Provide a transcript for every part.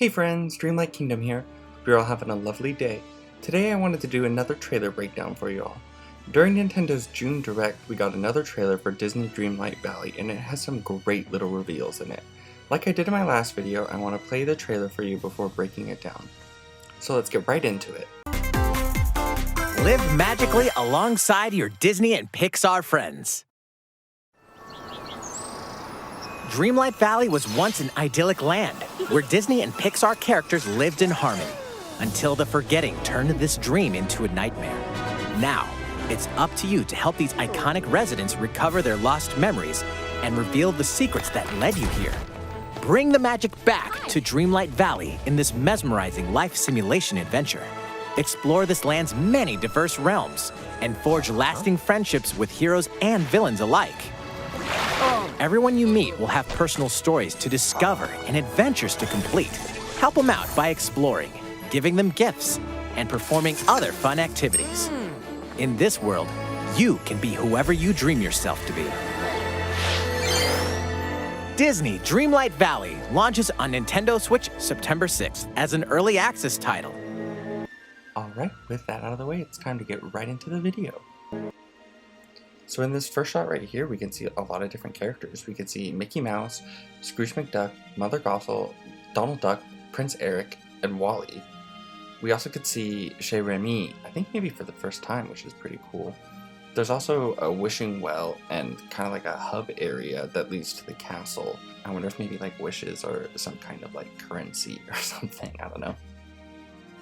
Hey friends, Dreamlight Kingdom here. Hope you're all having a lovely day. Today I wanted to do another trailer breakdown for you all. During Nintendo's June Direct, we got another trailer for Disney Dreamlight Valley, and it has some great little reveals in it. Like I did in my last video, I want to play the trailer for you before breaking it down. So let's get right into it. Live magically alongside your Disney and Pixar friends. Dreamlight Valley was once an idyllic land where Disney and Pixar characters lived in harmony until the forgetting turned this dream into a nightmare. Now, it's up to you to help these iconic residents recover their lost memories and reveal the secrets that led you here. Bring the magic back to Dreamlight Valley in this mesmerizing life simulation adventure. Explore this land's many diverse realms and forge lasting friendships with heroes and villains alike. Everyone you meet will have personal stories to discover and adventures to complete. Help them out by exploring, giving them gifts, and performing other fun activities. In this world, you can be whoever you dream yourself to be. Disney Dreamlight Valley launches on Nintendo Switch September 6th as an early access title. Alright, with that out of the way, it's time to get right into the video. So in this first shot right here, we can see a lot of different characters. We can see Mickey Mouse, Scrooge McDuck, Mother Gothel, Donald Duck, Prince Eric, and Wally. We also could see Chez Remy, I think maybe for the first time, which is pretty cool. There's also a wishing well and kind of like a hub area that leads to the castle. I wonder if maybe like wishes or some kind of like currency or something, I don't know.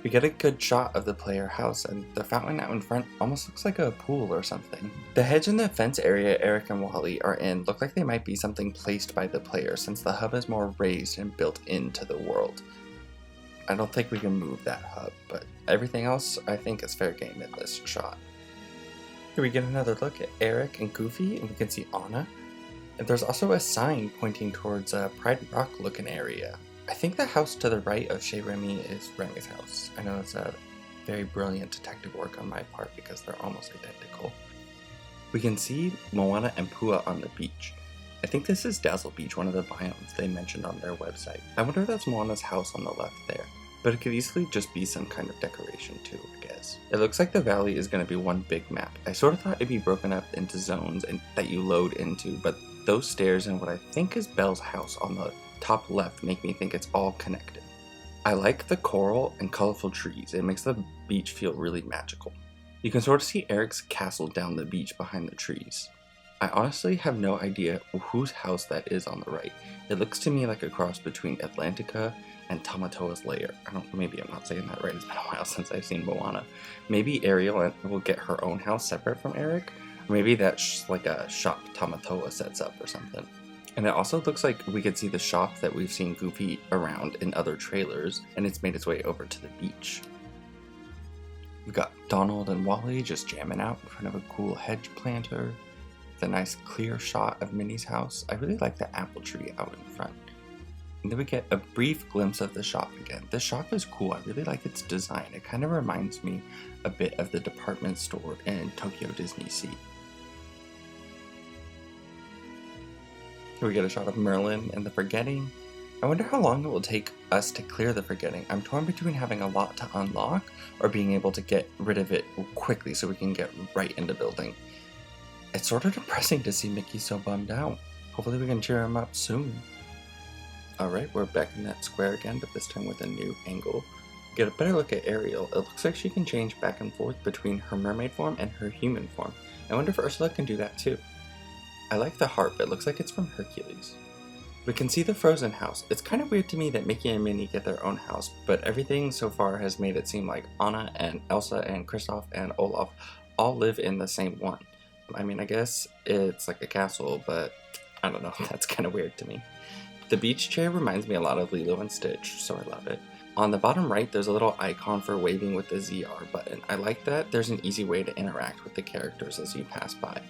We get a good shot of the player house, and the fountain out in front almost looks like a pool or something. The hedge and the fence area Eric and Wally are in look like they might be something placed by the player, since the hub is more raised and built into the world. I don't think we can move that hub, but everything else I think is fair game in this shot. Here we get another look at Eric and Goofy, and we can see Anna. And there's also a sign pointing towards a Pride Rock looking area. I think the house to the right of Chez Remy is Remy's house. I know it's a very brilliant detective work on my part because they're almost identical. We can see Moana and Pua on the beach. I think this is Dazzle Beach, one of the biomes they mentioned on their website. I wonder if that's Moana's house on the left there, but it could easily just be some kind of decoration too, I guess. It looks like the valley is going to be one big map. I sort of thought it'd be broken up into zones and that you load into, but those stairs and what I think is Belle's house on the top left make me think it's all connected. I like the coral and colorful trees. It makes the beach feel really magical. You can sort of see Eric's castle down the beach behind the trees. I honestly have no idea whose house that is on the right. It looks to me like a cross between Atlantica and Tamatoa's lair. Maybe I'm not saying that right. It's been a while since I've seen Moana. Maybe Ariel will get her own house separate from Eric. Or maybe that's like a shop Tamatoa sets up or something. And it also looks like we could see the shop that we've seen Goofy around in other trailers, and it's made its way over to the beach. We've got Donald and Wally just jamming out in front of a cool hedge planter, with a nice clear shot of Minnie's house. I really like the apple tree out in front. And then we get a brief glimpse of the shop again. This shop is cool. I really like its design. It kind of reminds me a bit of the department store in Tokyo Disney Sea. Here we get a shot of Merlin and the Forgetting. I wonder how long it will take us to clear the Forgetting. I'm torn between having a lot to unlock or being able to get rid of it quickly so we can get right into building. It's sort of depressing to see Mickey so bummed out. Hopefully we can cheer him up soon. Alright, we're back in that square again, but this time with a new angle. Get a better look at Ariel. It looks like she can change back and forth between her mermaid form and her human form. I wonder if Ursula can do that too. I like the harp, it looks like it's from Hercules. We can see the Frozen house. It's kind of weird to me that Mickey and Minnie get their own house, but everything so far has made it seem like Anna and Elsa and Kristoff and Olaf all live in the same one. I mean, I guess it's like a castle, but I don't know, that's kind of weird to me. The beach chair reminds me a lot of Lilo and Stitch, so I love it. On the bottom right, there's a little icon for waving with the ZR button. I like that there's an easy way to interact with the characters as you pass by.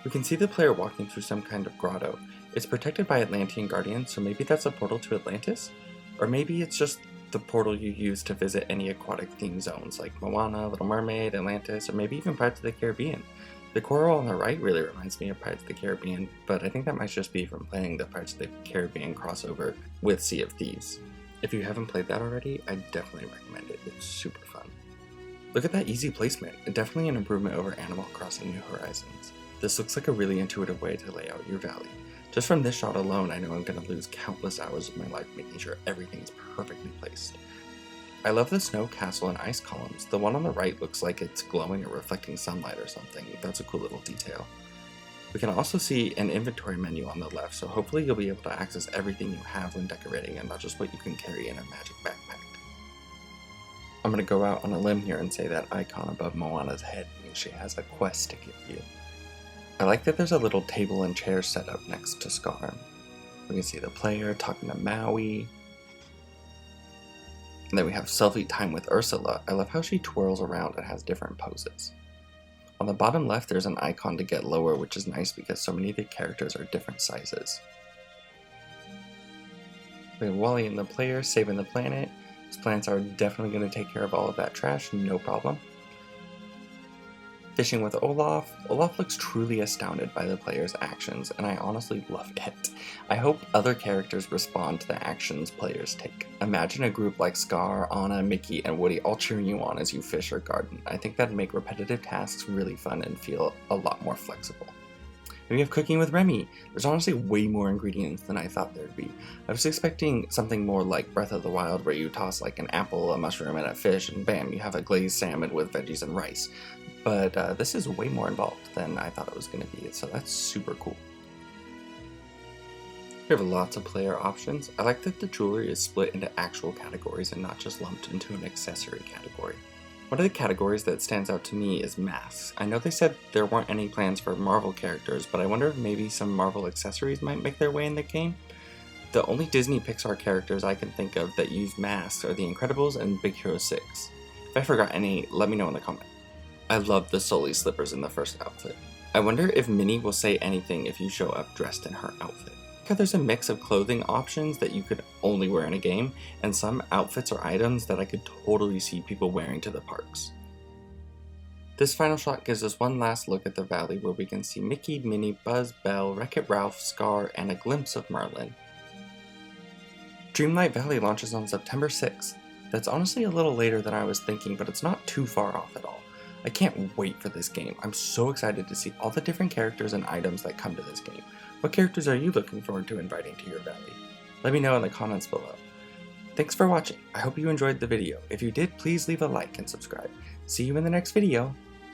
We can see the player walking through some kind of grotto. It's protected by Atlantean guardians, so maybe that's a portal to Atlantis? Or maybe it's just the portal you use to visit any aquatic theme zones like Moana, Little Mermaid, Atlantis, or maybe even Pirates of the Caribbean. The coral on the right really reminds me of Pirates of the Caribbean, but I think that might just be from playing the Pirates of the Caribbean crossover with Sea of Thieves. If you haven't played that already, I definitely recommend it. It's super fun. Look at that easy placement. Definitely an improvement over Animal Crossing New Horizons. This looks like a really intuitive way to lay out your valley. Just from this shot alone, I know I'm going to lose countless hours of my life making sure everything is perfectly placed. I love the snow, castle, and ice columns. The one on the right looks like it's glowing or reflecting sunlight or something. That's a cool little detail. We can also see an inventory menu on the left, so hopefully you'll be able to access everything you have when decorating and not just what you can carry in a magic backpack. I'm going to go out on a limb here and say that icon above Moana's head means she has a quest to give you. I like that there's a little table and chair set up next to Scar. We can see the player talking to Maui. And then we have selfie time with Ursula. I love how she twirls around and has different poses. On the bottom left, there's an icon to get lower, which is nice because so many of the characters are different sizes. We have Wally and the player saving the planet. These plants are definitely going to take care of all of that trash, no problem. Fishing with Olaf. Olaf looks truly astounded by the player's actions, and I honestly love it. I hope other characters respond to the actions players take. Imagine a group like Scar, Anna, Mickey, and Woody all cheering you on as you fish or garden. I think that'd make repetitive tasks really fun and feel a lot more flexible. And we have cooking with Remy. There's honestly way more ingredients than I thought there'd be. I was expecting something more like Breath of the Wild, where you toss like an apple, a mushroom, and a fish, and bam, you have a glazed salmon with veggies and rice. But this is way more involved than I thought it was going to be, so that's super cool. We have lots of player options. I like that the jewelry is split into actual categories and not just lumped into an accessory category. One of the categories that stands out to me is masks. I know they said there weren't any plans for Marvel characters, but I wonder if maybe some Marvel accessories might make their way in the game. The only Disney Pixar characters I can think of that use masks are The Incredibles and Big Hero 6. If I forgot any, let me know in the comments. I love the Sully slippers in the first outfit. I wonder if Minnie will say anything if you show up dressed in her outfit. Because there's a mix of clothing options that you could only wear in a game, and some outfits or items that I could totally see people wearing to the parks. This final shot gives us one last look at the valley where we can see Mickey, Minnie, Buzz, Belle, Wreck-It Ralph, Scar, and a glimpse of Merlin. Dreamlight Valley launches on September 6th. That's honestly a little later than I was thinking, but it's not too far off at all. I can't wait for this game. I'm so excited to see all the different characters and items that come to this game. What characters are you looking forward to inviting to your valley? Let me know in the comments below. Thanks for watching. I hope you enjoyed the video. If you did, please leave a like and subscribe. See you in the next video.